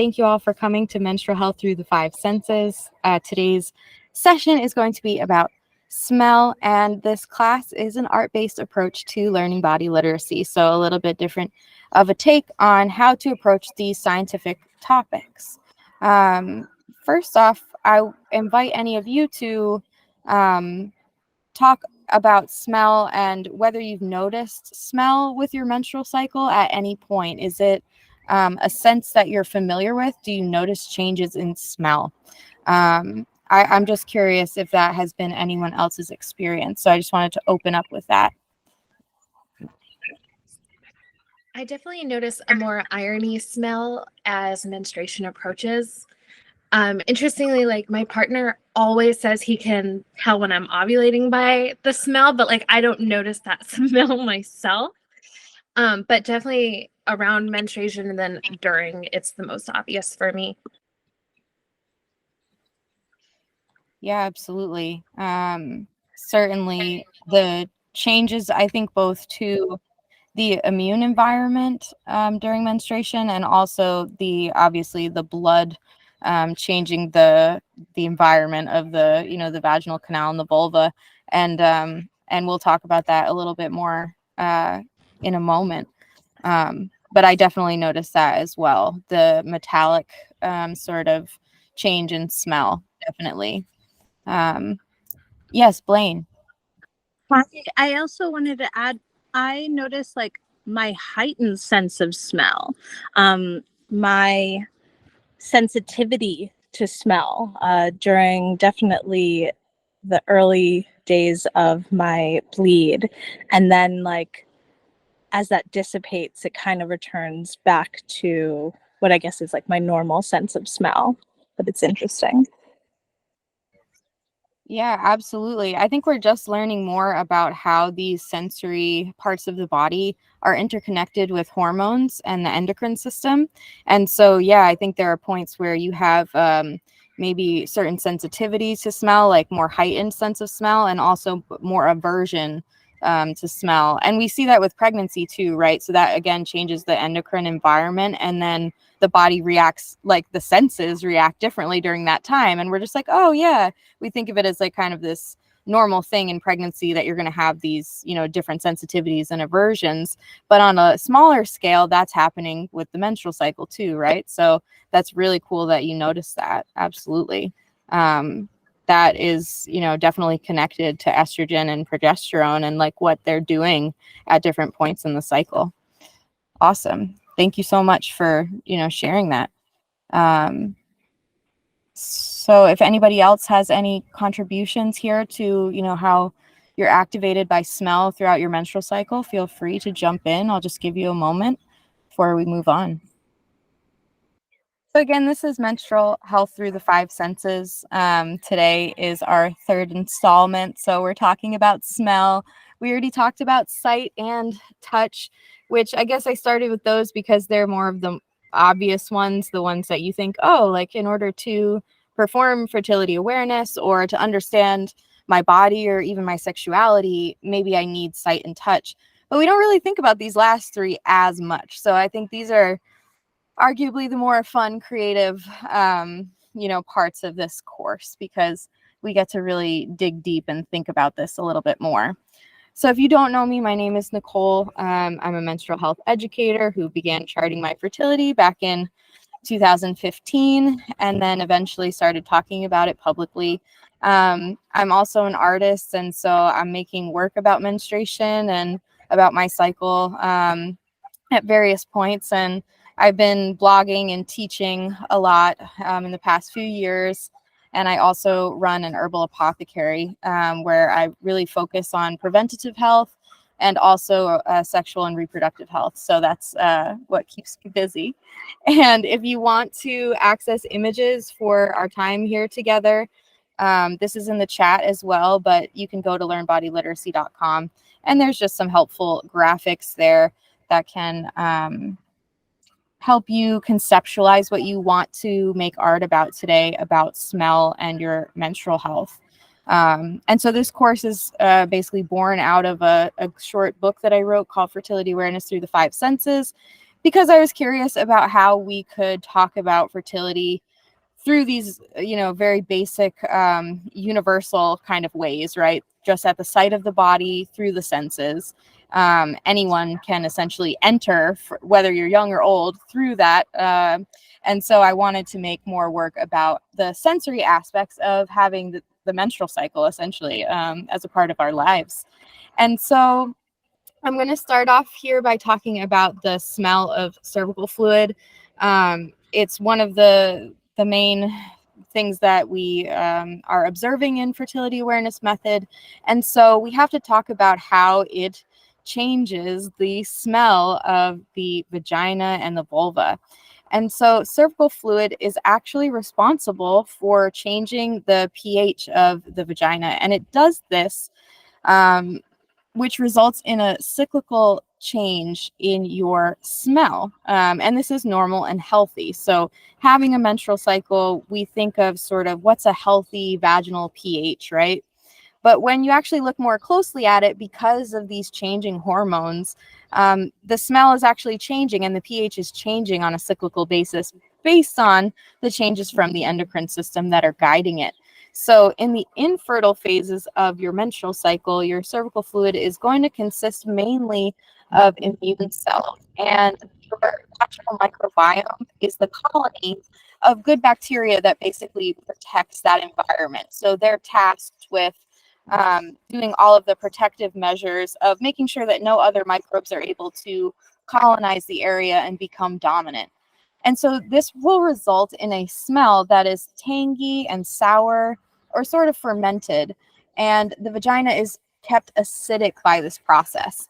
Thank you all for coming to Menstrual Health Through the Five Senses. Today's session is going to be about smell, and this class is an art-based approach to learning body literacy, so a little bit different of a take on how to approach these scientific topics. First off, I invite any of you to talk about smell and whether you've noticed smell with your menstrual cycle at any point. Is it a sense that you're familiar with? Do you notice changes in smell? I'm just curious if that has been anyone else's experience. So I just wanted to open up with that. I definitely notice a more irony smell as menstruation approaches. Interestingly, like my partner always says he can tell when I'm ovulating by the smell, but like I don't notice that smell myself. But definitely around menstruation and then during, it's the most obvious for me. Yeah, absolutely. Certainly the changes, I think, both to the immune environment during menstruation, and also obviously the blood changing the environment of the vaginal canal and the vulva, and we'll talk about that a little bit more in a moment. But I definitely noticed that as well, the metallic sort of change in smell, definitely. Yes, Blaine. I also wanted to add, I noticed like my heightened sense of smell, my sensitivity to smell during definitely the early days of my bleed. And then like as that dissipates, it kind of returns back to what I guess is like my normal sense of smell. But it's interesting. Yeah, absolutely. I think we're just learning more about how these sensory parts of the body are interconnected with hormones and the endocrine system. And so, yeah, I think there are points where you have maybe certain sensitivities to smell, like more heightened sense of smell, and also more aversion to smell. And we see that with pregnancy too, right? So that again changes the endocrine environment, and then the body reacts, like the senses react differently during that time. And we're just like, oh yeah, we think of it as like kind of this normal thing in pregnancy that you're going to have these, different sensitivities and aversions. But on a smaller scale, that's happening with the menstrual cycle too, right? So that's really cool that you notice that. Absolutely. That is, definitely connected to estrogen and progesterone and like what they're doing at different points in the cycle. Awesome. Thank you so much for, sharing that. So if anybody else has any contributions here to, how you're activated by smell throughout your menstrual cycle, feel free to jump in. I'll just give you a moment before we move on. So again, this is Menstrual Health Through the Five Senses. Today is our third installment. So we're talking about smell. We already talked about sight and touch, which I guess I started with those because they're more of the obvious ones, the ones that you think, oh, like in order to perform fertility awareness or to understand my body or even my sexuality, maybe I need sight and touch. But we don't really think about these last three as much. So I think these are arguably the more fun, creative, parts of this course, because we get to really dig deep and think about this a little bit more. So if you don't know me, my name is Nicole. I'm a menstrual health educator who began charting my fertility back in 2015 and then eventually started talking about it publicly. I'm also an artist, and so I'm making work about menstruation and about my cycle at various points. And I've been blogging and teaching a lot in the past few years. And I also run an herbal apothecary where I really focus on preventative health and also sexual and reproductive health. So that's what keeps me busy. And if you want to access images for our time here together, this is in the chat as well, but you can go to learnbodyliteracy.com. And there's just some helpful graphics there that can help you conceptualize what you want to make art about today, about smell and your menstrual health. And so this course is basically born out of a short book that I wrote called Fertility Awareness Through the Five Senses. because I was curious about how we could talk about fertility through these, very basic, universal kind of ways, right? Just at the site of the body, through the senses. Anyone can essentially enter, whether you're young or old, through that. And so I wanted to make more work about the sensory aspects of having the menstrual cycle, essentially, as a part of our lives. And so I'm going to start off here by talking about the smell of cervical fluid. It's one of the main things that we are observing in fertility awareness method. And so we have to talk about how it changes the smell of the vagina and the vulva. And so cervical fluid is actually responsible for changing the pH of the vagina. And it does this, which results in a cyclical change in your smell. And this is normal and healthy. So having a menstrual cycle, we think of sort of what's a healthy vaginal pH, right? But when you actually look more closely at it, because of these changing hormones, the smell is actually changing and the pH is changing on a cyclical basis based on the changes from the endocrine system that are guiding it. So in the infertile phases of your menstrual cycle, your cervical fluid is going to consist mainly of immune cells. And your vaginal microbiome is the colony of good bacteria that basically protects that environment. So they're tasked with doing all of the protective measures of making sure that no other microbes are able to colonize the area and become dominant. And so this will result in a smell that is tangy and sour or sort of fermented. And the vagina is kept acidic by this process.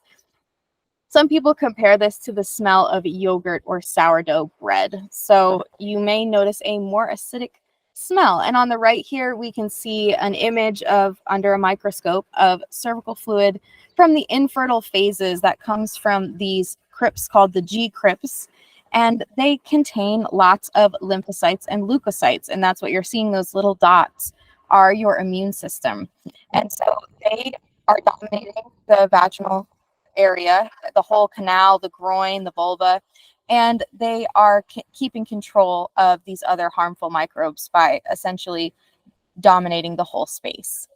Some people compare this to the smell of yogurt or sourdough bread. So you may notice a more acidic smell. And on the right here, we can see an image of, under a microscope, of cervical fluid from the infertile phases that comes from these crypts called the G crypts. And they contain lots of lymphocytes and leukocytes. And that's what you're seeing, those little dots are your immune system. And so they are dominating the vaginal area, the whole canal, the groin, the vulva, and they are keeping control of these other harmful microbes by essentially dominating the whole space.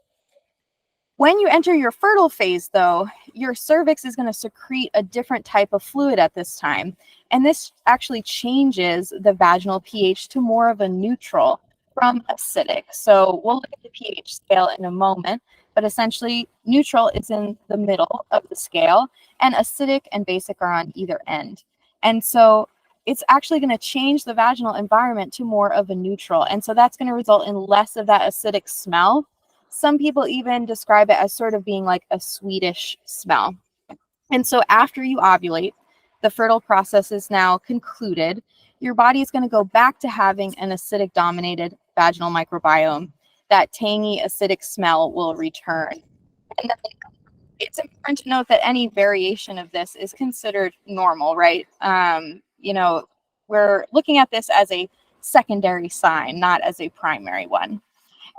When you enter your fertile phase, though, your cervix is going to secrete a different type of fluid at this time. And this actually changes the vaginal pH to more of a neutral from acidic. So we'll look at the pH scale in a moment, but essentially neutral is in the middle of the scale and acidic and basic are on either end. And so it's actually going to change the vaginal environment to more of a neutral. And so that's going to result in less of that acidic smell. Some people even describe it as sort of being like a sweetish smell. And so after you ovulate, the fertile process is now concluded. Your body is going to go back to having an acidic dominated vaginal microbiome. That tangy acidic smell will return. And then it's important to note that any variation of this is considered normal, right? We're looking at this as a secondary sign, not as a primary one.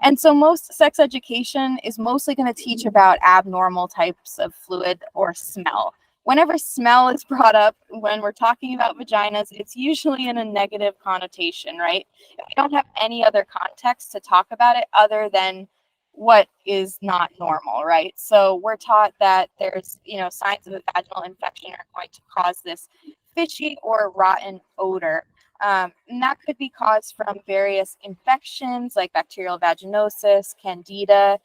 And so most sex education is mostly going to teach about abnormal types of fluid or smell. Whenever smell is brought up when we're talking about vaginas, it's usually in a negative connotation, right? We don't have any other context to talk about it other than what is not normal, right? So we're taught that there's, signs of a vaginal infection are going to cause this fishy or rotten odor. And that could be caused from various infections like bacterial vaginosis, candida,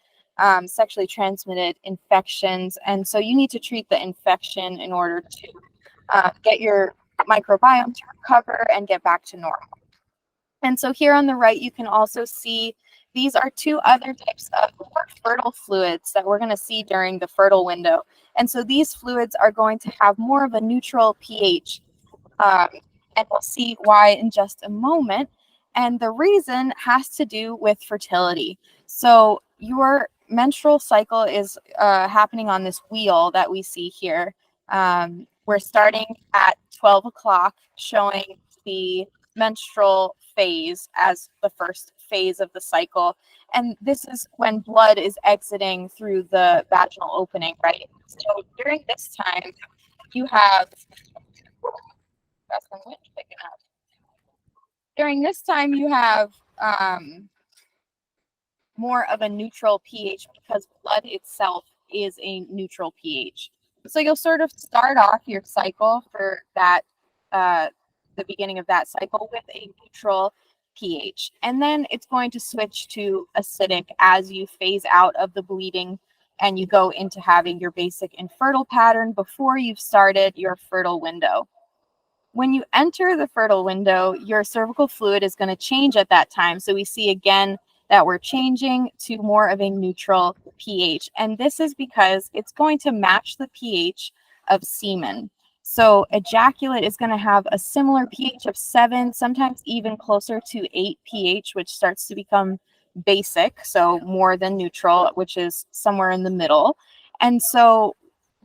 sexually transmitted infections. And so you need to treat the infection in order to get your microbiome to recover and get back to normal. And so here on the right, you can also see these are two other types of more fertile fluids that we're going to see during the fertile window. And so these fluids are going to have more of a neutral pH. And we'll see why in just a moment. And the reason has to do with fertility. So your menstrual cycle is happening on this wheel that we see here. We're starting at 12 o'clock, showing the menstrual phase as the first phase of the cycle. And this is when blood is exiting through the vaginal opening, right? So during this time, you have Got some wind picking up. During this time, you have more of a neutral pH because blood itself is a neutral pH. So you'll sort of start off your cycle for that, the beginning of that cycle with a neutral pH. And then it's going to switch to acidic as you phase out of the bleeding and you go into having your basic infertile pattern before you've started your fertile window. When you enter the fertile window, your cervical fluid is going to change at that time. So we see again that we're changing to more of a neutral pH. And this is because it's going to match the pH of semen. So ejaculate is going to have a similar pH of 7, sometimes even closer to 8 pH, which starts to become basic, so more than neutral, which is somewhere in the middle. And so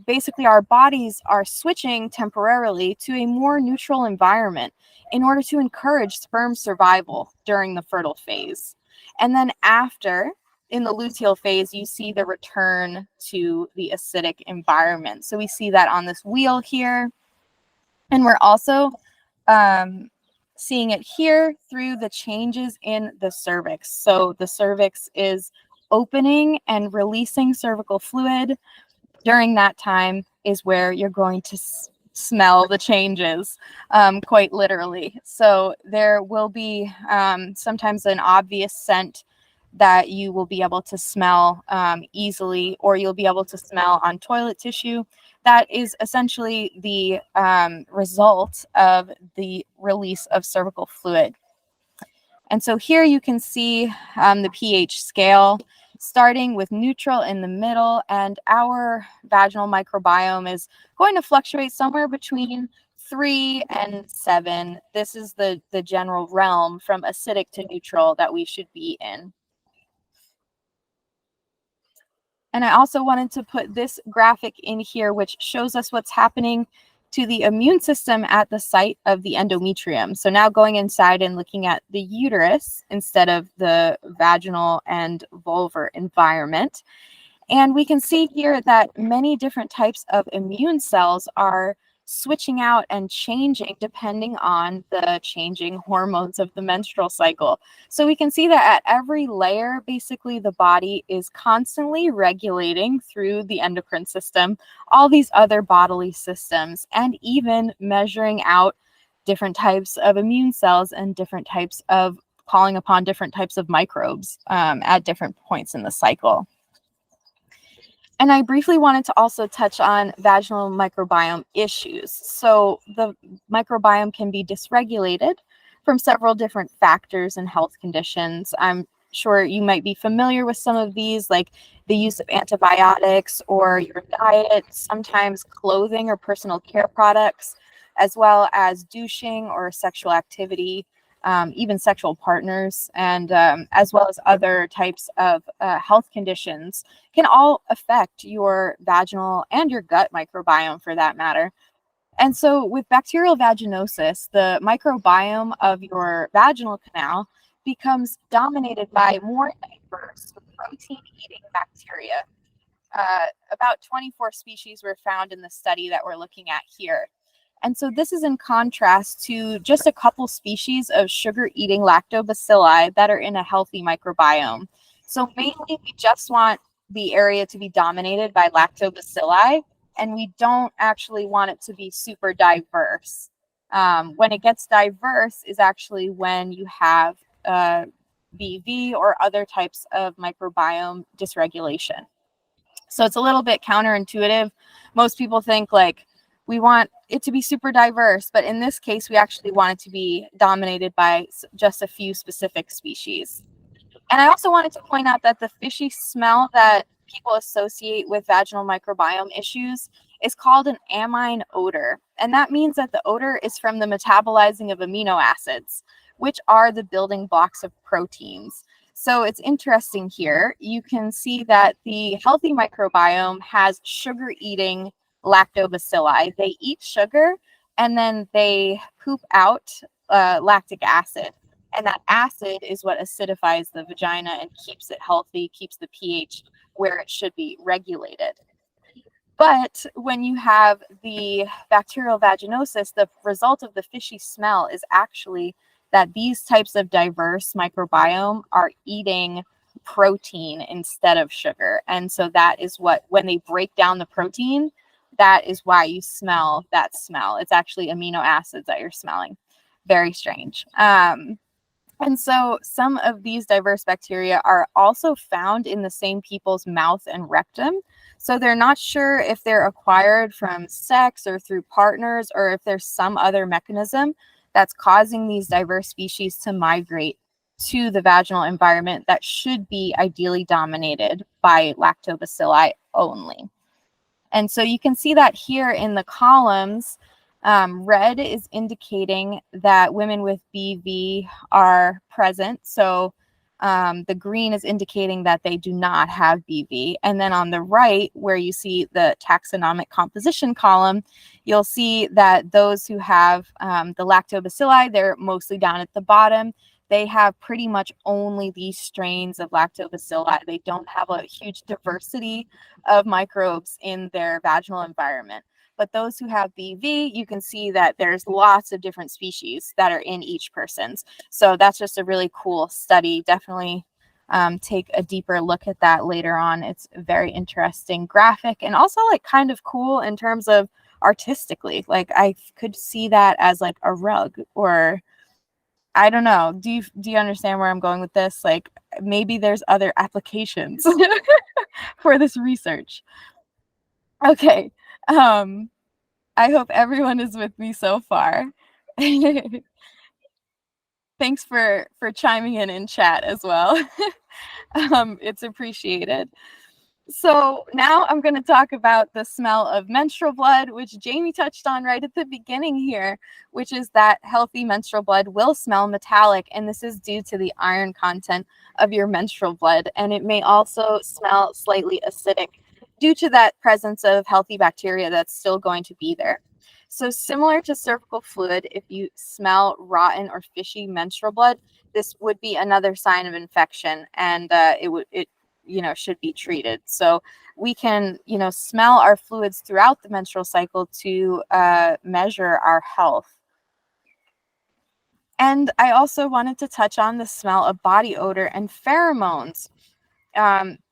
basically our bodies are switching temporarily to a more neutral environment in order to encourage sperm survival during the fertile phase. And then after, in the luteal phase, you see the return to the acidic environment. So we see that on this wheel here. And we're also seeing it here through the changes in the cervix. So the cervix is opening and releasing cervical fluid. During that time is where you're going to smell the changes, quite literally. So there will be sometimes an obvious scent that you will be able to smell easily, or you'll be able to smell on toilet tissue. That is essentially the result of the release of cervical fluid. And so here you can see the pH scale starting with neutral in the middle, and our vaginal microbiome is going to fluctuate somewhere between 3 and 7. This is the general realm from acidic to neutral that we should be in. And I also wanted to put this graphic in here, which shows us what's happening to the immune system at the site of the endometrium. So now going inside and looking at the uterus instead of the vaginal and vulvar environment. And we can see here that many different types of immune cells are switching out and changing depending on the changing hormones of the menstrual cycle. So we can see that at every layer, basically the body is constantly regulating through the endocrine system, all these other bodily systems, and even measuring out different types of immune cells and different types of calling upon different types of microbes at different points in the cycle. And I briefly wanted to also touch on vaginal microbiome issues. So the microbiome can be dysregulated from several different factors and health conditions. I'm sure you might be familiar with some of these, like the use of antibiotics or your diet, sometimes clothing or personal care products, as well as douching or sexual activity, even sexual partners, and as well as other types of health conditions can all affect your vaginal and your gut microbiome for that matter. And so with bacterial vaginosis, the microbiome of your vaginal canal becomes dominated by more diverse protein-eating bacteria. About 24 species were found in the study that we're looking at here. And so this is in contrast to just a couple species of sugar-eating lactobacilli that are in a healthy microbiome. So mainly we just want the area to be dominated by lactobacilli, and we don't actually want it to be super diverse. When it gets diverse is actually when you have BV or other types of microbiome dysregulation. So it's a little bit counterintuitive. Most people think like we want it to be super diverse, but in this case, we actually want it to be dominated by just a few specific species. And I also wanted to point out that the fishy smell that people associate with vaginal microbiome issues is called an amine odor. And that means that the odor is from the metabolizing of amino acids, which are the building blocks of proteins. So it's interesting here. You can see that the healthy microbiome has sugar-eating lactobacilli. They eat sugar and then they poop out lactic acid. And that acid is what acidifies the vagina and keeps it healthy, keeps the pH where it should be regulated. But when you have the bacterial vaginosis, the result of the fishy smell is actually that these types of diverse microbiome are eating protein instead of sugar. And so that is what, when they break down the protein, that is why you smell that smell. It's actually amino acids that you're smelling. Very strange. And so some of these diverse bacteria are also found in the same people's mouth and rectum. So they're not sure if they're acquired from sex or through partners, or if there's some other mechanism that's causing these diverse species to migrate to the vaginal environment that should be ideally dominated by lactobacilli only. And so you can see that here in the columns. Red is indicating that women with BV are present. So the green is indicating that they do not have BV. And then on the right, where you see the taxonomic composition column, you'll see that those who have the lactobacilli, they're mostly down at the bottom. They have pretty much only these strains of lactobacilli. They don't have a huge diversity of microbes in their vaginal environment. But those who have BV, you can see that there's lots of different species that are in each person's. So that's just a really cool study. Definitely take a deeper look at that later on. It's a very interesting graphic, and also like kind of cool in terms of artistically. Like I could see that as like a rug, or I don't know. Do you understand where I'm going with this? Like maybe there's other applications for this research. Okay. I hope everyone is with me so far. Thanks for chiming in chat as well. It's appreciated. So now I'm going to talk about the smell of menstrual blood, which Jamie touched on right at the beginning here, which is that healthy menstrual blood will smell metallic, and this is due to the iron content of your menstrual blood. And it may also smell slightly acidic due to that presence of healthy bacteria that's still going to be there. So similar to cervical fluid, if you smell rotten or fishy menstrual blood, this would be another sign of infection, and it should be treated. So we can, smell our fluids throughout the menstrual cycle to measure our health. And I also wanted to touch on the smell of body odor and pheromones.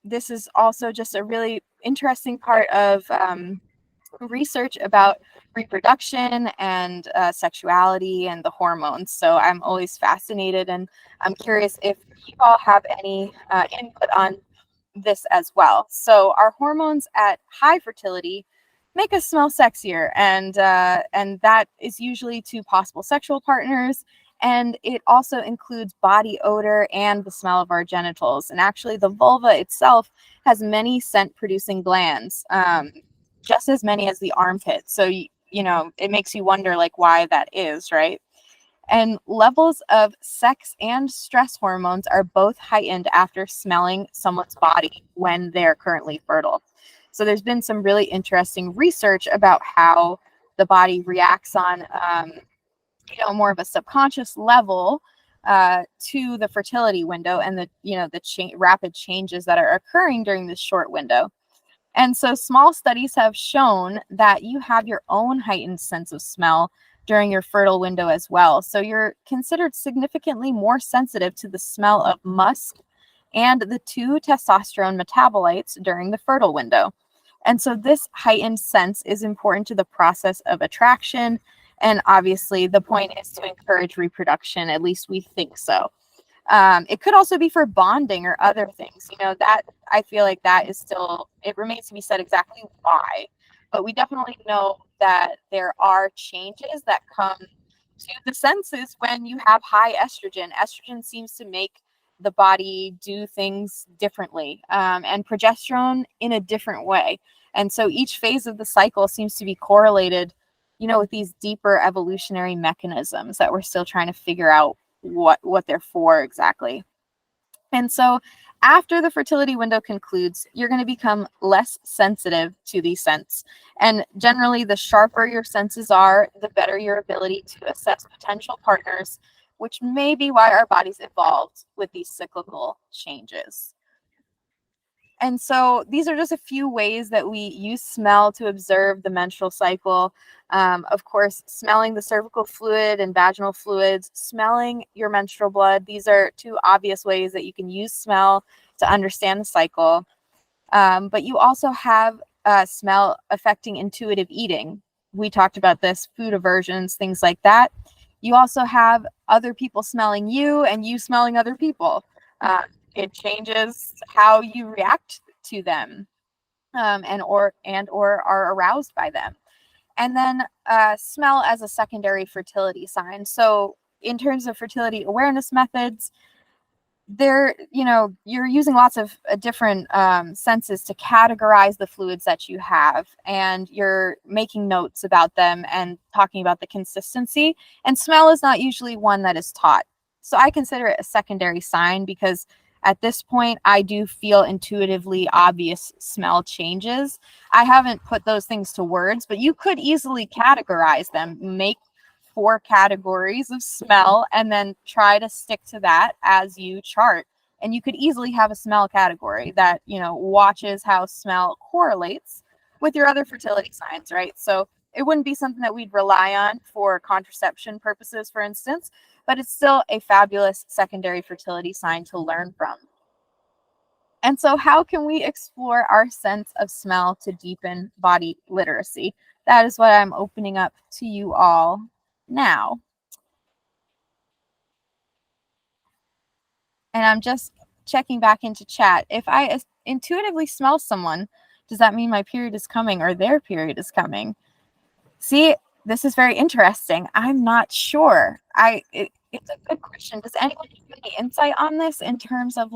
This is also just a really interesting part of research about reproduction and sexuality and the hormones. So I'm always fascinated, and I'm curious if you all have any input on this as well. So our hormones at high fertility make us smell sexier, and that is usually to possible sexual partners. And it also includes body odor and the smell of our genitals. And actually, the vulva itself has many scent-producing glands, just as many as the armpit. So it makes you wonder like why that is, right? And levels of sex and stress hormones are both heightened after smelling someone's body when they're currently fertile. So there's been some really interesting research about how the body reacts on, more of a subconscious level to the fertility window and the rapid changes that are occurring during this short window. And so small studies have shown that you have your own heightened sense of smell during your fertile window as well. So you're considered significantly more sensitive to the smell of musk and the 2 testosterone metabolites during the fertile window. And so this heightened sense is important to the process of attraction. And obviously the point is to encourage reproduction. At least we think so. It could also be for bonding or other things, that I feel like that is still, it remains to be said exactly why, but we definitely know that there are changes that come to the senses when you have high estrogen. Estrogen seems to make the body do things differently, and progesterone in a different way. And so each phase of the cycle seems to be correlated, with these deeper evolutionary mechanisms that we're still trying to figure out what they're for exactly. And so after the fertility window concludes, you're going to become less sensitive to these scents. And generally, the sharper your senses are, the better your ability to assess potential partners, which may be why our bodies evolved with these cyclical changes. And so these are just a few ways that we use smell to observe the menstrual cycle. Of course, smelling the cervical fluid and vaginal fluids, smelling your menstrual blood. These are two obvious ways that you can use smell to understand the cycle. But you also have smell affecting intuitive eating. We talked about this, food aversions, things like that. You also have other people smelling you and you smelling other people. It changes how you react to them, and or are aroused by them. And then smell as a secondary fertility sign. So in terms of fertility awareness methods, you're using lots of different senses to categorize the fluids that you have, and you're making notes about them and talking about the consistency. And smell is not usually one that is taught, so I consider it a secondary sign, because at this point I do feel intuitively obvious smell changes. I haven't put those things to words, but you could easily categorize them, make 4 categories of smell, and then try to stick to that as you chart. And you could easily have a smell category that, watches how smell correlates with your other fertility signs, right? So it wouldn't be something that we'd rely on for contraception purposes, for instance, but it's still a fabulous secondary fertility sign to learn from. And so how can we explore our sense of smell to deepen body literacy? That is what I'm opening up to you all now. And I'm just checking back into chat. If I intuitively smell someone, does that mean my period is coming or their period is coming? See, this is very interesting. I'm not sure. It's a good question. Does anyone have any insight on this in terms of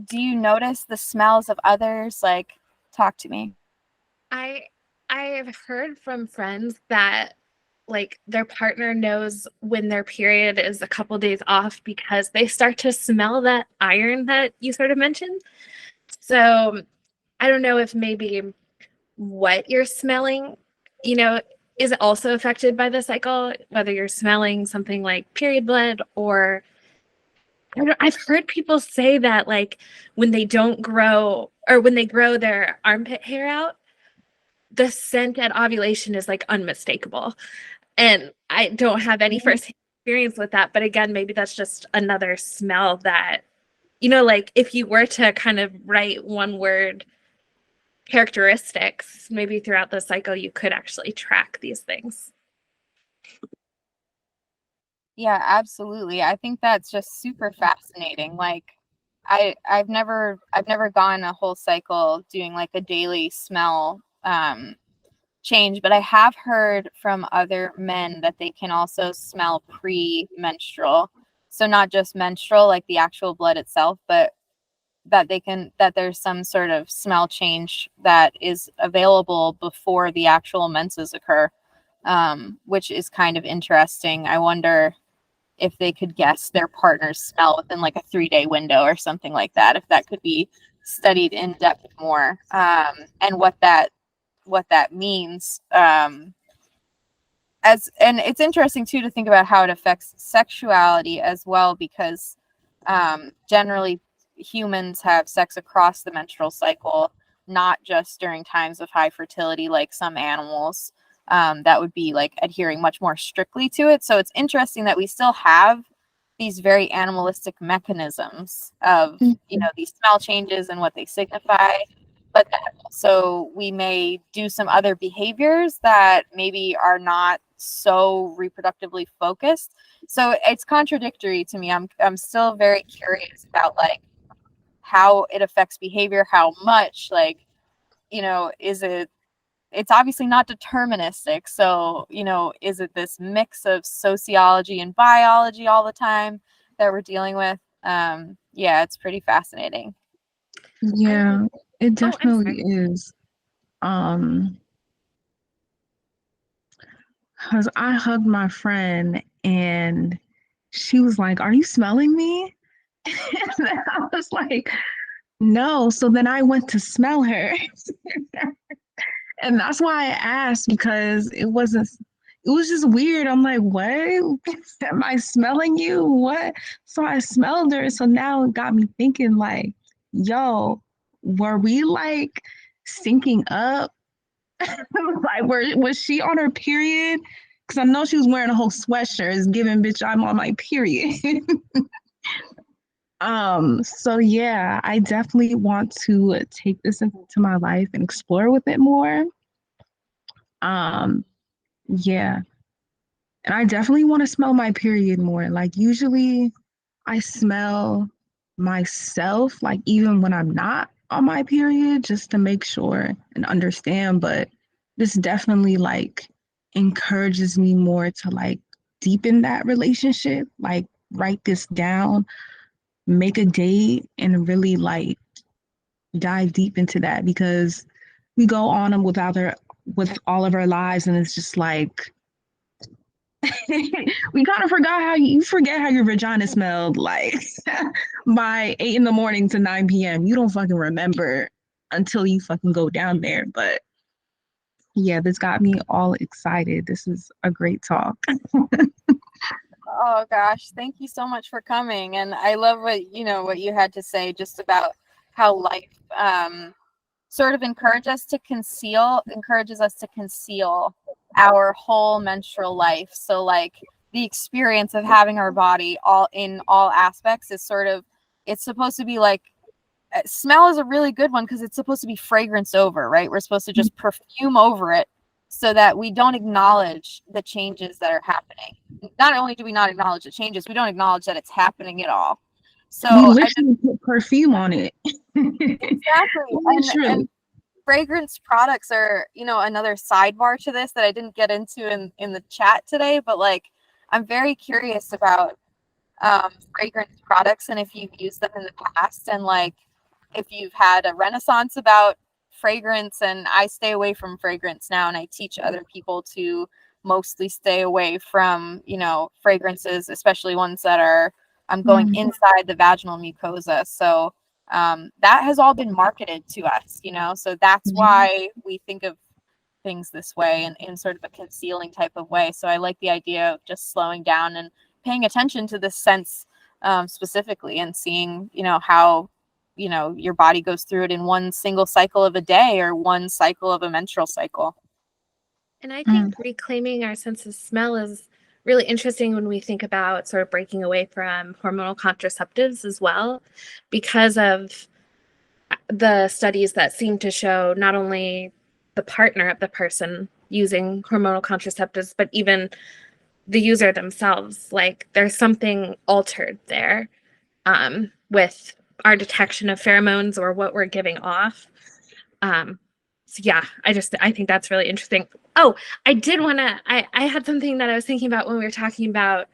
do you notice the smells of others? Talk to me. I've heard from friends that their partner knows when their period is a couple days off because they start to smell that iron that you sort of mentioned. So I don't know if maybe what you're smelling, is it also affected by the cycle, whether you're smelling something like period blood or I've heard people say that when they don't grow or when they grow their armpit hair out, the scent at ovulation is unmistakable. And I don't have any first experience with that. But again, maybe that's just another smell that, if you were to kind of write one word characteristics, maybe throughout the cycle, you could actually track these things. Yeah, absolutely. I think that's just super fascinating. I've never gone a whole cycle doing a daily smell change, but I have heard from other men that they can also smell pre-menstrual. So not just menstrual, like the actual blood itself, but that there's some sort of smell change that is available before the actual menses occur, which is kind of interesting. I wonder if they could guess their partner's smell within a 3-day window or something like that, if that could be studied in depth more, and what that means. And it's interesting too to think about how it affects sexuality as well, because generally humans have sex across the menstrual cycle, not just during times of high fertility like some animals that would be adhering much more strictly to it. So it's interesting that we still have these very animalistic mechanisms of these smell changes and what they signify, but that also we may do some other behaviors that maybe are not so reproductively focused. So it's contradictory to me. I'm still very curious about how it affects behavior, how much, is it's obviously not deterministic. So, is it this mix of sociology and biology all the time that we're dealing with? Yeah, it's pretty fascinating. Yeah, it definitely is. Because I hugged my friend and she was like, "Are you smelling me?" And I was like, "No." So then I went to smell her. And that's why I asked, because it was just weird. I'm like, "What? Am I smelling you? What?" So I smelled her. So now it got me thinking yo, were we like syncing up? Like, was she on her period? Because I know she was wearing a whole sweatshirt. It's giving, bitch, I'm on my period. So yeah, I definitely want to take this into my life and explore with it more. Um, yeah. And I definitely want to smell my period more. Like usually I smell myself, like even when I'm not on my period, just to make sure and understand. But this definitely like encourages me more to like deepen that relationship, like write this down, make a date, and really like dive deep into that because we go on with with all of our lives and it's just like we kind of forgot how you forget how your vagina smelled like by 8 in the morning to 9 p.m. You don't fucking remember until you fucking go down there. But yeah, this got me all excited. This is a great talk. Oh gosh, thank you so much for coming. And I love what you had to say just about how life sort of encourages us to conceal our whole menstrual life. So like the experience of having our body all aspects is sort of, it's supposed to be like, smell is a really good one because it's supposed to be fragrance over, right? We're supposed to just perfume over it so that we don't acknowledge the changes that are happening. Not only do we not acknowledge the changes, we don't acknowledge that it's happening at all. So We literally put perfume on it. Exactly. And fragrance products are, another sidebar to this that I didn't get into in the chat today, but like I'm very curious about fragrance products and if you've used them in the past and like if you've had a renaissance about fragrance. And I stay away from fragrance now and I teach other people to mostly stay away from, fragrances, especially ones that are going inside the vaginal mucosa. So that has all been marketed to us, so that's why we think of things this way and in sort of a concealing type of way. So I like the idea of just slowing down and paying attention to this sense specifically and seeing, how, your body goes through it in one single cycle of a day or one cycle of a menstrual cycle. And I think reclaiming our sense of smell is really interesting when we think about sort of breaking away from hormonal contraceptives as well, because of the studies that seem to show not only the partner of the person using hormonal contraceptives, but even the user themselves. Like there's something altered there with our detection of pheromones or what we're giving off. So yeah, I think that's really interesting. Oh, I had something that I was thinking about when we were talking about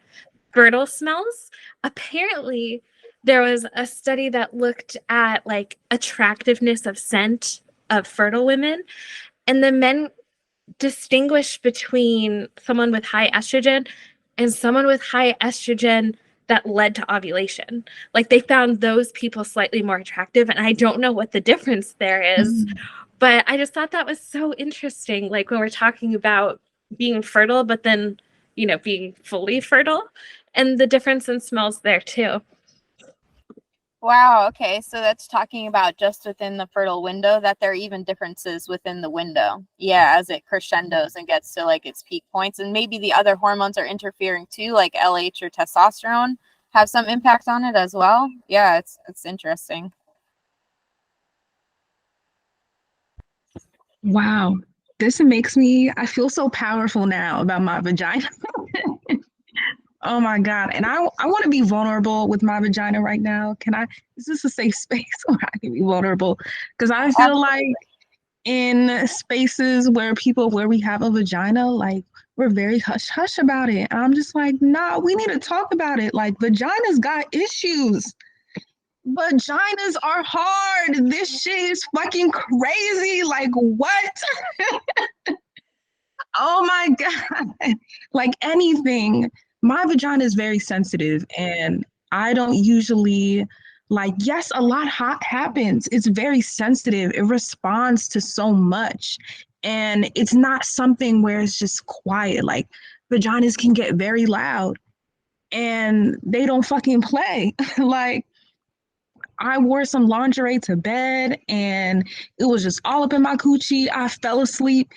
fertile smells. Apparently, there was a study that looked at like attractiveness of scent of fertile women, and the men distinguished between someone with high estrogen and someone with high estrogen that led to ovulation. Like they found those people slightly more attractive, and I don't know what the difference there is. But I just thought that was so interesting, like when we're talking about being fertile, but then, being fully fertile and the difference in smells there too. Wow. Okay. So that's talking about just within the fertile window, that there are even differences within the window. Yeah. As it crescendos and gets to like its peak points, and maybe the other hormones are interfering too, like LH or testosterone have some impact on it as well. Yeah. It's interesting. Wow. I feel so powerful now about my vagina. Oh my God. And I want to be vulnerable with my vagina right now. Is this a safe space where I can be vulnerable? Because I feel like in spaces where we have a vagina, like we're very hush hush about it. And I'm just like, nah, we need to talk about it. Like vaginas got issues. Vaginas are hard. This shit is fucking crazy. Like what? Oh my God. Like anything. My vagina is very sensitive and I don't usually yes, a lot happens. It's very sensitive. It responds to so much. And it's not something where it's just quiet. Like vaginas can get very loud and they don't fucking play. Like I wore some lingerie to bed and it was just all up in my coochie. I fell asleep.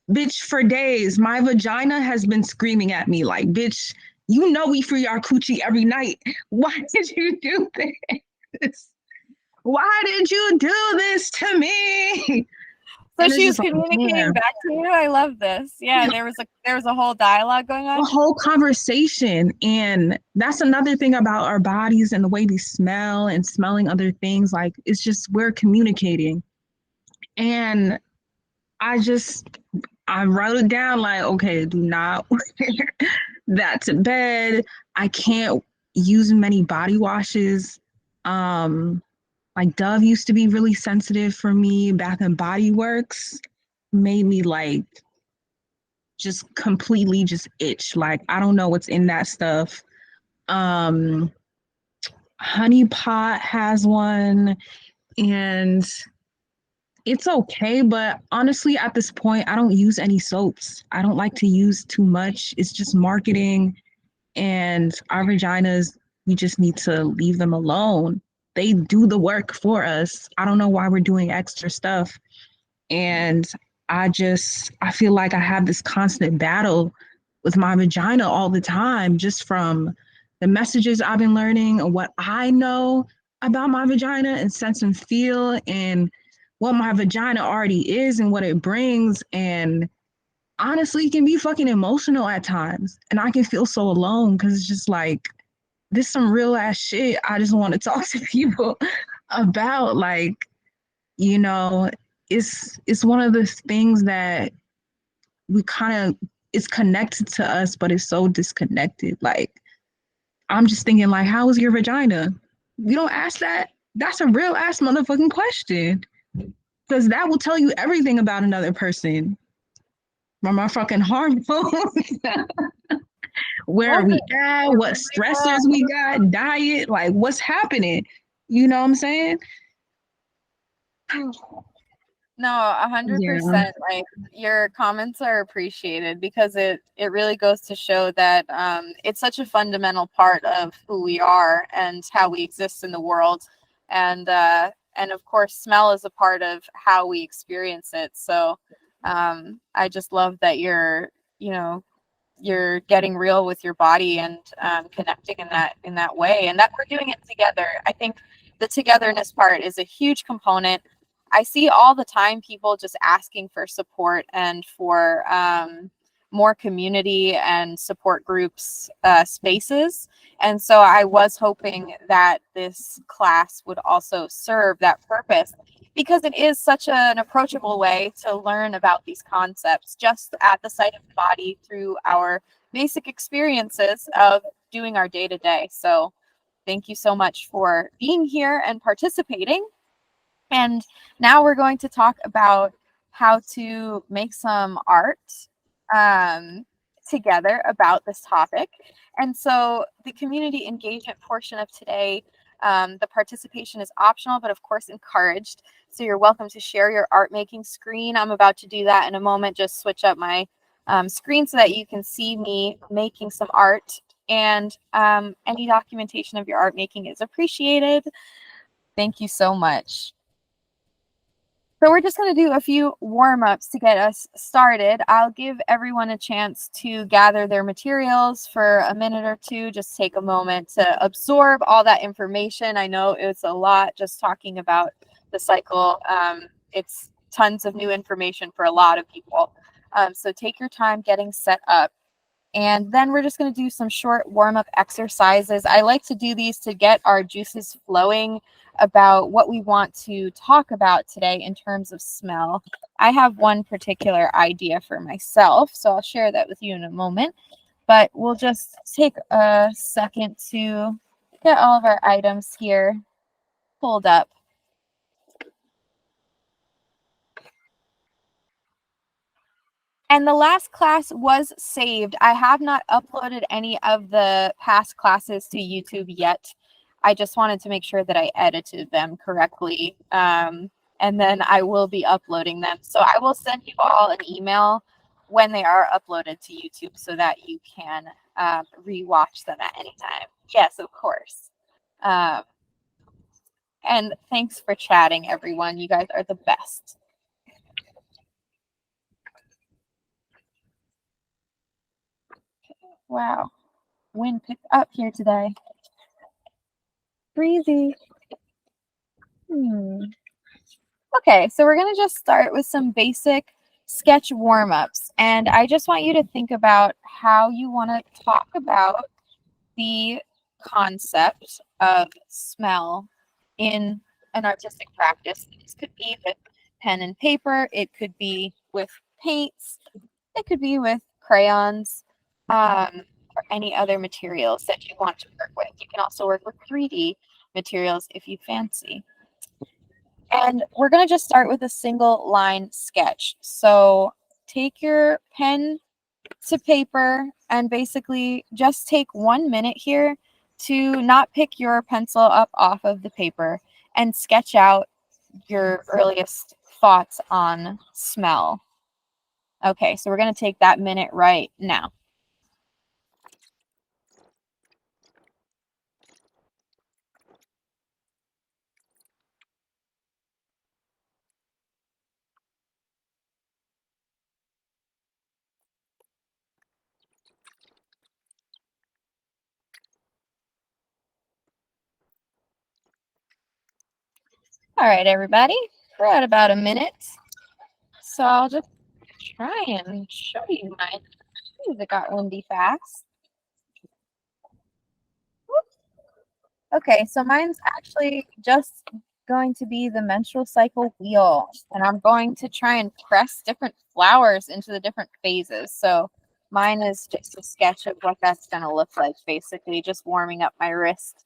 Bitch, for days, my vagina has been screaming at me like, bitch, you know we free our coochie every night. Why did you do this? Why did you do this to me? So And it's she was just like, communicating man, back to you. I love this. Yeah, there was a whole dialogue going a on. whole conversation. And that's another thing about our bodies and the way we smell and smelling other things. Like, it's just we're communicating. And I wrote it down like, okay, do not wear that to bed. I can't use many body washes. Like Dove used to be really sensitive for me. Bath and Body Works made me like just completely just itch. Like I don't know what's in that stuff. Um, Honey Pot has one, and it's okay, but honestly, at this point, I don't use any soaps. I don't like to use too much. It's just marketing, and our vaginas, we just need to leave them alone. They do the work for us. I don't know why we're doing extra stuff. And I feel like I have this constant battle with my vagina all the time, just from the messages I've been learning and what I know about my vagina and sense and feel and what my vagina already is and what it brings. And honestly, it can be fucking emotional at times. And I can feel so alone because it's just like, this some real ass shit I just want to talk to people about. Like, you know, it's one of the things that we kind of it's connected to us, but it's so disconnected. Like, I'm just thinking, like, how is your vagina? You don't ask that. That's a real ass motherfucking question. Because that will tell you everything about another person. From my fucking hormones. Where are we at? What stressors we got? Diet? Like, what's happening? You know what I'm saying? No, Yeah. 100%. Like your comments are appreciated because it really goes to show that it's such a fundamental part of who we are and how we exist in the world, and of course, smell is a part of how we experience it. So I just love that you're getting real with your body and connecting in that way, and that we're doing it together. I think the togetherness part is a huge component. I see all the time people just asking for support and for more community and support groups spaces. And so I was hoping that this class would also serve that purpose because it is such an approachable way to learn about these concepts just at the site of the body through our basic experiences of doing our day to day. So thank you so much for being here and participating. And now we're going to talk about how to make some art um, together about this topic. And so the community engagement portion of today, the participation is optional, but of course encouraged. So you're welcome to share your art making screen. I'm about to do that in a moment. Just switch up my screen so that you can see me making some art. And any documentation of your art making is appreciated. Thank you so much. So we're just going to do a few warm-ups to get us started. I'll give everyone a chance to gather their materials for a minute or two. Just take a moment to absorb all that information. I know it's a lot just talking about the cycle. It's tons of new information for a lot of people. So take your time getting set up. And then we're just going to do some short warm-up exercises. I like to do these to get our juices flowing about what we want to talk about today in terms of smell. I have one particular idea for myself, so I'll share that with you in a moment. But we'll just take a second to get all of our items here pulled up. And the last class was saved. I have not uploaded any of the past classes to YouTube yet. I just wanted to make sure that I edited them correctly. And then I will be uploading them. So I will send you all an email when they are uploaded to YouTube so that you can rewatch them at any time. Yes, of course. And thanks for chatting, everyone. You guys are the best. Wow. Wind picked up here today. Breezy. Okay, so we're going to just start with some basic sketch warm-ups. And I just want you to think about how you want to talk about the concept of smell in an artistic practice. This could be with pen and paper, it could be with paints, it could be with crayons, or any other materials that you want to work with. You can also work with 3D materials if you fancy. And we're going to just start with a single line sketch. So take your pen to paper and basically just take 1 minute here to not pick your pencil up off of the paper and sketch out your earliest thoughts on smell. Okay, so we're going to take that minute right now. All right, everybody, we're at about a minute. So I'll just try and show you mine. It got windy fast. Okay, so mine's actually just going to be the menstrual cycle wheel, and I'm going to try and press different flowers into the different phases. So mine is just a sketch of what that's going to look like, basically just warming up my wrist.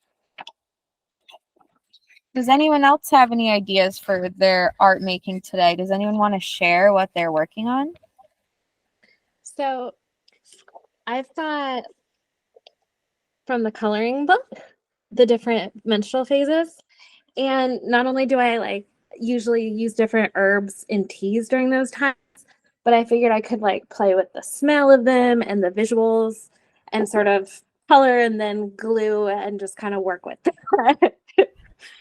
Does anyone else have any ideas for their art making today? Does anyone want to share what they're working on? So I've got from the coloring book the different menstrual phases. And not only do I like usually use different herbs and teas during those times, but I figured I could like play with the smell of them and the visuals and sort of color and then glue and just kind of work with that.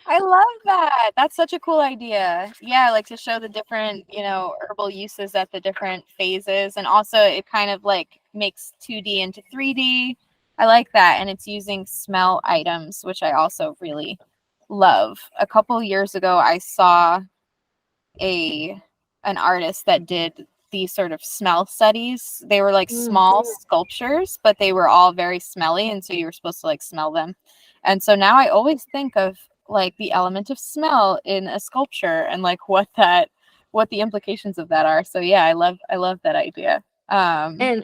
I love that. That's such a cool idea. Yeah, like to show the different, herbal uses at the different phases. And also it kind of like makes 2D into 3D. I like that. And it's using smell items, which I also really love. A couple years ago, I saw an artist that did these sort of smell studies. They were like small sculptures, but they were all very smelly. And so you were supposed to like smell them. And so now I always think of like the element of smell in a sculpture and like what the implications of that are. So yeah, I love that idea. And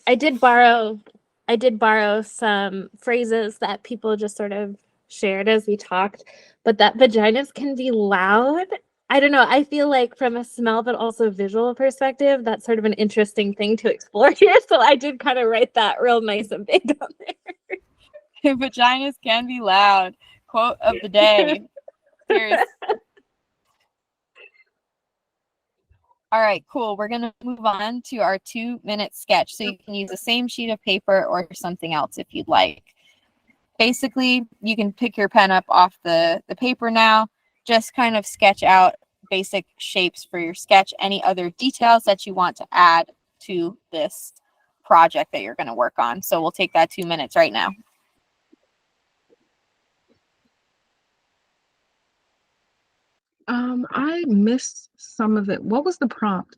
I did borrow some phrases that people just sort of shared as we talked, but that vaginas can be loud. I don't know. I feel like from a smell but also visual perspective, that's sort of an interesting thing to explore here. So I did kind of write that real nice and big on there. Vaginas can be loud. Quote of the day. Cheers. All right, cool. We're going to move on to our 2-minute sketch. So you can use the same sheet of paper or something else if you'd like. Basically, you can pick your pen up off the paper now. Just kind of sketch out basic shapes for your sketch. Any other details that you want to add to this project that you're going to work on. So we'll take that 2 minutes right now. I missed some of it. What was the prompt?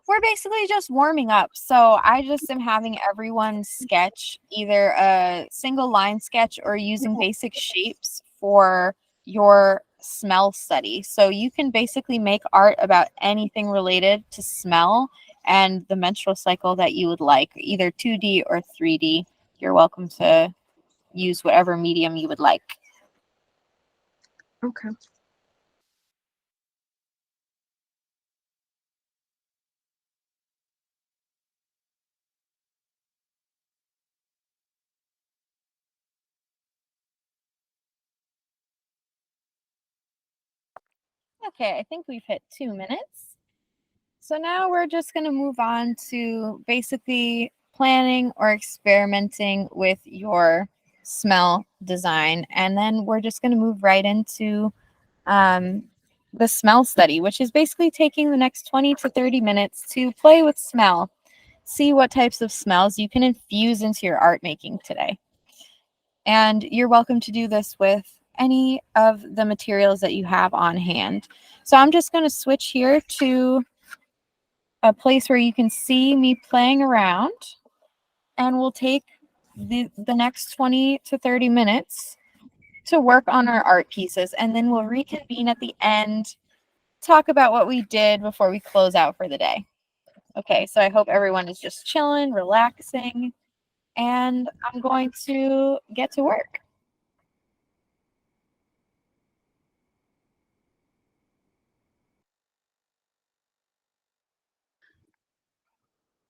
We're basically just warming up. So I just am having everyone sketch either a single line sketch or using basic shapes for your smell study. So you can basically make art about anything related to smell and the menstrual cycle that you would like, either 2D or 3D. You're welcome to use whatever medium you would like. Okay. Okay, I think we've hit 2 minutes. So now we're just going to move on to basically planning or experimenting with your smell design. And then we're just going to move right into the smell study, which is basically taking the next 20 to 30 minutes to play with smell, see what types of smells you can infuse into your art making today. And you're welcome to do this with any of the materials that you have on hand. So I'm just going to switch here to a place where you can see me playing around, and we'll take the next 20 to 30 minutes to work on our art pieces, and then we'll reconvene at the end, talk about what we did before we close out for the day. Okay, so I hope everyone is just chilling, relaxing, and I'm going to get to work.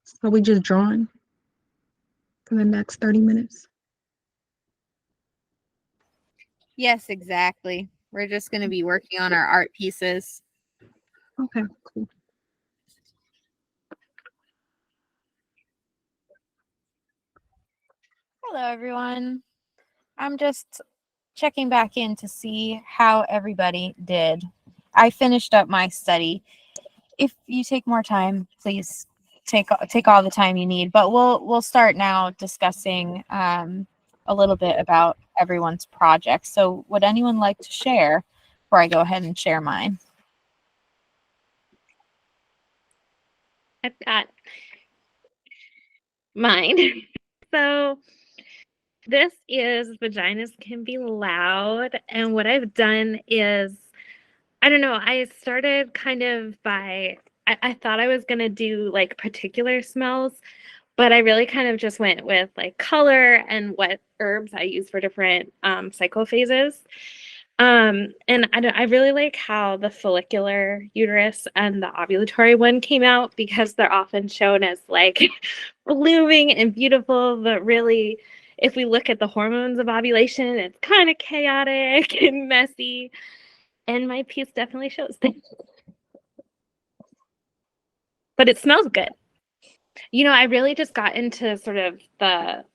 So we just drawing for the next 30 minutes. Yes, exactly. We're just going to be working on our art pieces. Okay, cool. Hello, everyone. I'm just checking back in to see how everybody did. I finished up my study. If you take more time, please take all the time you need. But we'll start now discussing a little bit about everyone's projects. So would anyone like to share before I go ahead and share mine? I've got mine. So this is Vaginas Can Be Loud. And what I've done is, I don't know, I started kind of by, I thought I was going to do like particular smells, but I really kind of just went with like color and what herbs I use for different cycle phases. And I really like how the follicular uterus and the ovulatory one came out, because they're often shown as like blooming and beautiful, but really, if we look at the hormones of ovulation, it's kind of chaotic and messy. And my piece definitely shows that. But it smells good. You know, I really just got into sort of the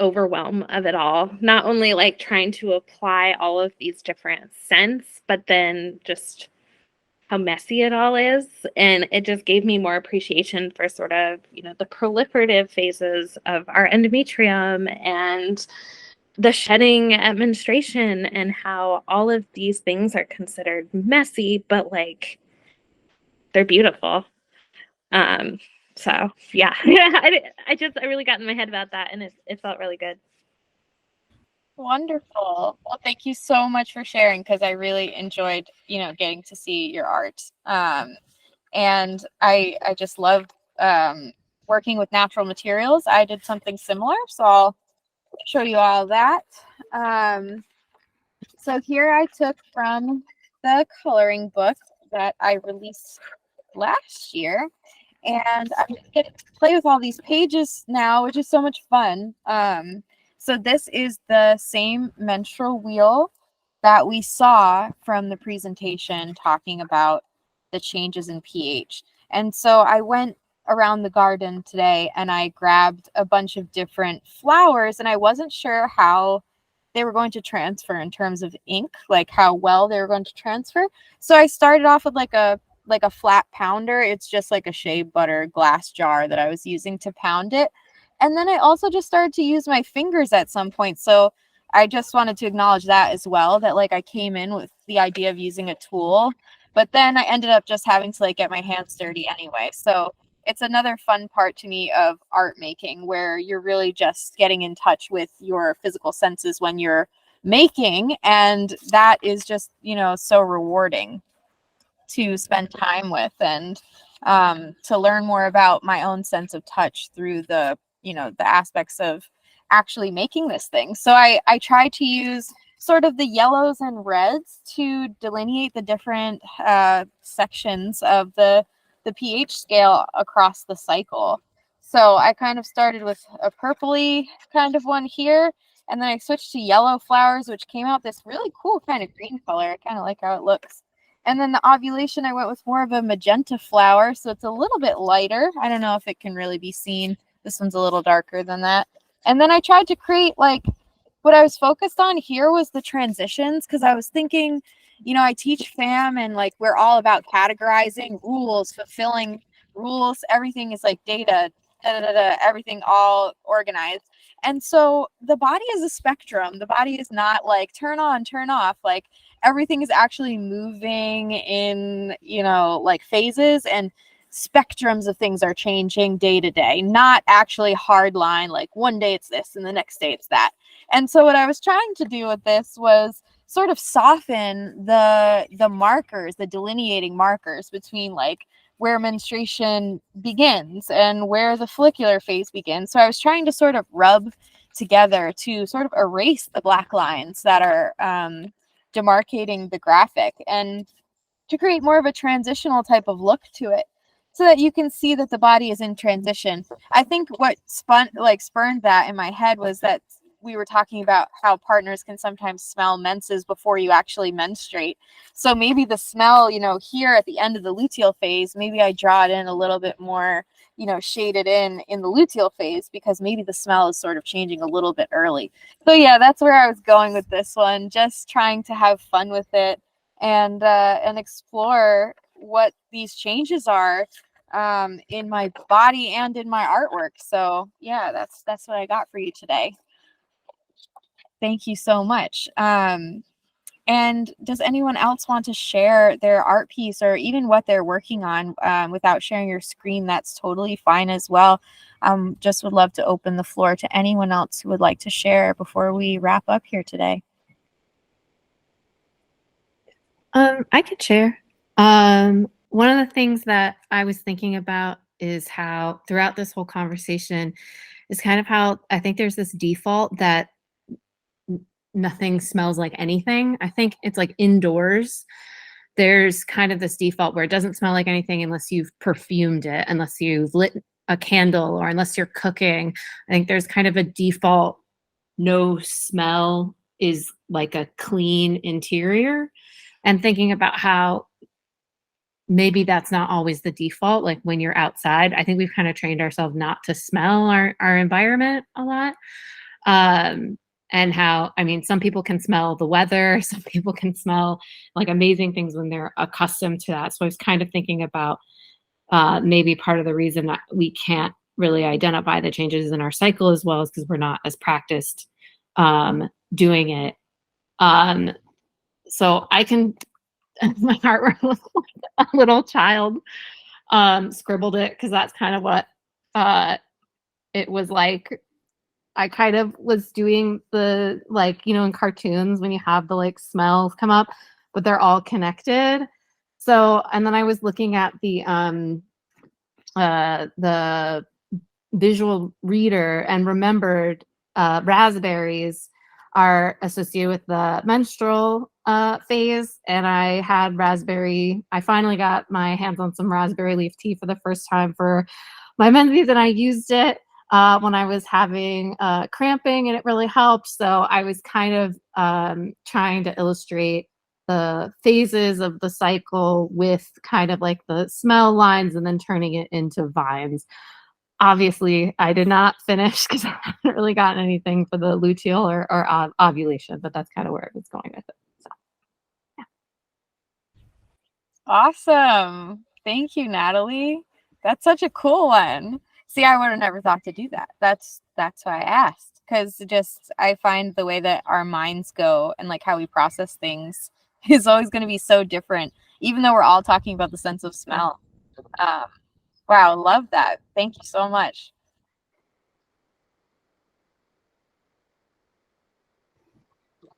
overwhelm of it all. Not only like trying to apply all of these different scents, but then just how messy it all is. And it just gave me more appreciation for sort of, you know, the proliferative phases of our endometrium and the shedding at menstruation, and how all of these things are considered messy, but like they're beautiful. So yeah, I really got in my head about that, and it felt really good. Wonderful. Well, thank you so much for sharing, because I really enjoyed, getting to see your art. And I just love working with natural materials. I did something similar, so I'll show you all that. So here I took from the coloring book that I released last year, and I'm just getting to play with all these pages now, which is so much fun. So this is the same menstrual wheel that we saw from the presentation talking about the changes in pH. And so I went around the garden today and I grabbed a bunch of different flowers, and I wasn't sure how they were going to transfer in terms of ink, like how well they were going to transfer. So I started off with like a flat pounder. It's just like a shea butter glass jar that I was using to pound it. And then I also just started to use my fingers at some point. So I just wanted to acknowledge that as well, that like I came in with the idea of using a tool, but then I ended up just having to like get my hands dirty anyway. So it's another fun part to me of art making, where you're really just getting in touch with your physical senses when you're making. And that is just, so rewarding to spend time with, and to learn more about my own sense of touch through the aspects of actually making this thing. So I try to use sort of the yellows and reds to delineate the different sections of the pH scale across the cycle. So I kind of started with a purpley kind of one here, and then I switched to yellow flowers, which came out this really cool kind of green color. I kind of like how it looks. And then the ovulation, I went with more of a magenta flower, so it's a little bit lighter. I don't know if it can really be seen. This one's a little darker than that. And then I tried to create like, what I was focused on here was the transitions, because I was thinking, you know, I teach fam and like we're all about categorizing rules, fulfilling rules. Everything is like data, everything all organized. And so the body is a spectrum. The body is not like turn on, turn off. Like everything is actually moving in, you know, like phases, and spectrums of things are changing day to day, not actually hard line, like one day it's this and the next day it's that. And so what I was trying to do with this was sort of soften the markers, the delineating markers between like where menstruation begins and where the follicular phase begins. So I was trying to sort of rub together to sort of erase the black lines that are demarcating the graphic, and to create more of a transitional type of look to it, so that you can see that the body is in transition. I think what spurned that in my head was that we were talking about how partners can sometimes smell menses before you actually menstruate. So maybe the smell, you know, here at the end of the luteal phase, maybe I draw it in a little bit more, you know, shaded in the luteal phase, because maybe the smell is sort of changing a little bit early. So yeah, that's where I was going with this one, just trying to have fun with it and explore what these changes are in my body and in my artwork. So yeah, that's what I got for you today. Thank you so much. And does anyone else want to share their art piece or even what they're working on without sharing your screen? That's totally fine as well. Just would love to open the floor to anyone else who would like to share before we wrap up here today. I could share. One of the things that I was thinking about is how throughout this whole conversation is kind of how I think there's this default that nothing smells like anything. I think it's like indoors. There's kind of this default where it doesn't smell like anything unless you've perfumed it, unless you've lit a candle, or unless you're cooking. I think there's kind of a default, no smell is like a clean interior. And thinking about how maybe that's not always the default. Like when you're outside, I think we've kind of trained ourselves not to smell our environment a lot. And how, I mean, some people can smell the weather, some people can smell like amazing things when they're accustomed to that. So I was kind of thinking about maybe part of the reason that we can't really identify the changes in our cycle as well is because we're not as practiced doing it. So I can, my artwork looks like a little child scribbled it, because that's kind of what it was like. I kind of was doing the, like, you know, in cartoons when you have the like smells come up, but they're all connected. So, and then I was looking at the visual reader and remembered raspberries are associated with the menstrual phase. And I had I finally got my hands on some raspberry leaf tea for the first time for my menses, and I used it when I was having cramping, and it really helped. So I was kind of trying to illustrate the phases of the cycle with kind of like the smell lines, and then turning it into vines. Obviously, I did not finish because I haven't really gotten anything for the luteal or ovulation, but that's kind of where it was going with it. So, yeah. Awesome. Thank you, Natalie. That's such a cool one. See, I would have never thought to do that. That's why I asked, because just I find the way that our minds go and like how we process things is always going to be so different, even though we're all talking about the sense of smell. Wow, love that. Thank you so much.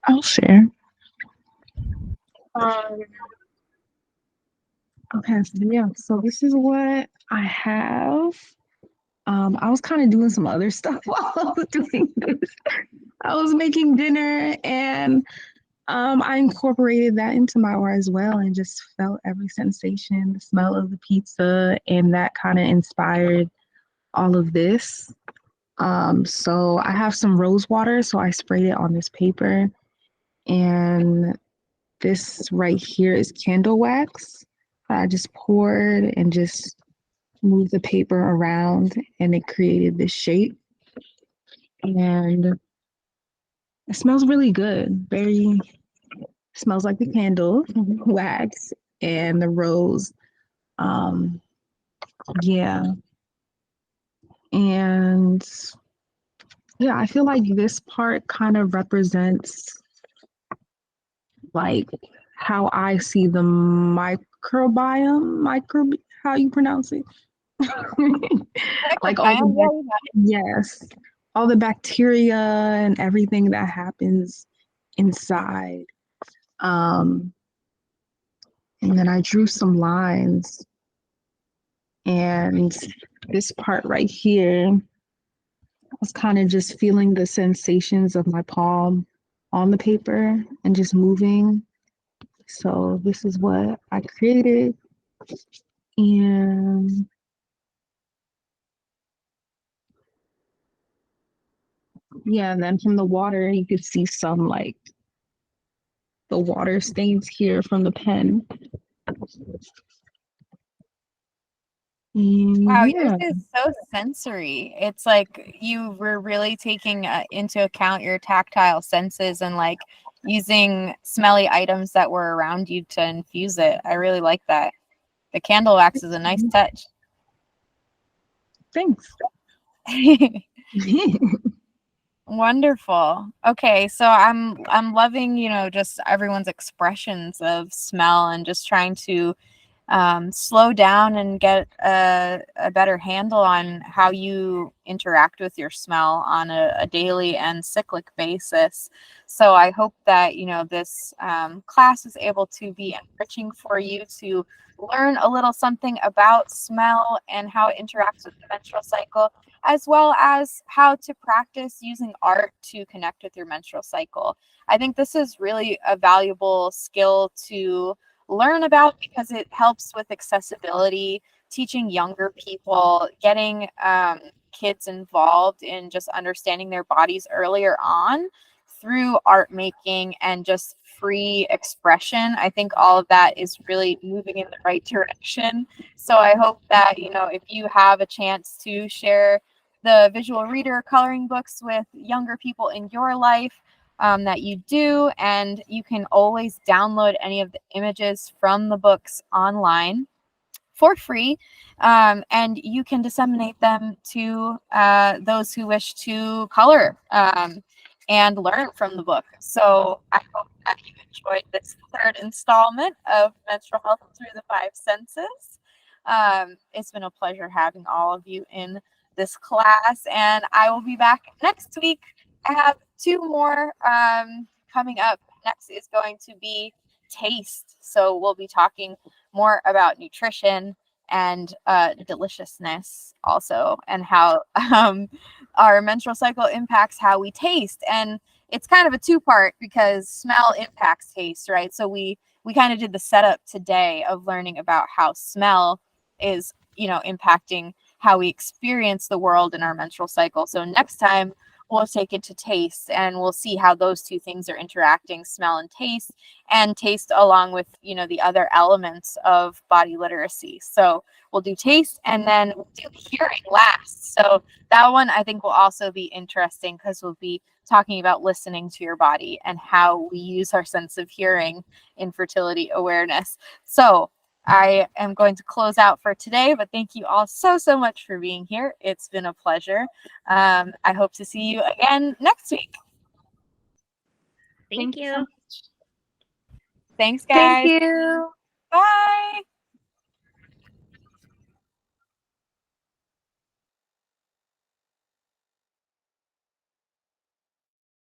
I'll share. Okay, so yeah, so this is what I have. I was kind of doing some other stuff while I was doing this. I was making dinner, and I incorporated that into my art as well, and just felt every sensation, the smell of the pizza, and that kind of inspired all of this. So I have some rose water, so I sprayed it on this paper, and this right here is candle wax. I just poured and just moved the paper around, and it created this shape. And it smells really good. Smells like the candle wax and the rose. Um, yeah. And yeah, I feel like this part kind of represents like how I see the how you pronounce it? Like all the Microbiome, yeah, you got yes, all the bacteria and everything that happens inside. Um, and then I drew some lines, and this part right here, I was kind of just feeling the sensations of my palm on the paper and just moving. So this is what I created. And yeah, and then from the water, you could see some like the water stains here from the pen. Wow, And yours yeah, is so sensory. It's like you were really taking into account your tactile senses and like using smelly items that were around you to infuse it. I really like that. The candle wax is a nice touch. thanks. Wonderful. Okay, so I'm loving, just everyone's expressions of smell and just trying to slow down and get a better handle on how you interact with your smell on a daily and cyclic basis. So I hope that, this class is able to be enriching for you to learn a little something about smell and how it interacts with the menstrual cycle, as well as how to practice using art to connect with your menstrual cycle. I think this is really a valuable skill to learn about because it helps with accessibility, teaching younger people, getting kids involved in just understanding their bodies earlier on through art making and just free expression. I think all of that is really moving in the right direction. So I hope that, if you have a chance to share the visual reader coloring books with younger people in your life, that you do, and you can always download any of the images from the books online for free, and you can disseminate them to those who wish to color and learn from the book. So I hope that you enjoyed this third installment of Menstrual Health Through the Five Senses. It's been a pleasure having all of you in this class, and I will be back next week. I have two more coming up. Next is going to be taste. So we'll be talking more about nutrition and deliciousness also, and how our menstrual cycle impacts how we taste. And it's kind of a two-part because smell impacts taste, right? So we kind of did the setup today of learning about how smell is, impacting how we experience the world in our menstrual cycle. So next time we'll take it to taste, and we'll see how those two things are interacting, smell and taste along with, the other elements of body literacy. So we'll do taste and then we'll do hearing last. So that one I think will also be interesting because we'll be talking about listening to your body and how we use our sense of hearing in fertility awareness. So I am going to close out for today, but thank you all so much for being here. It's been a pleasure. I hope to see you again next week. Thank you. Thanks, guys. Thank you. Bye.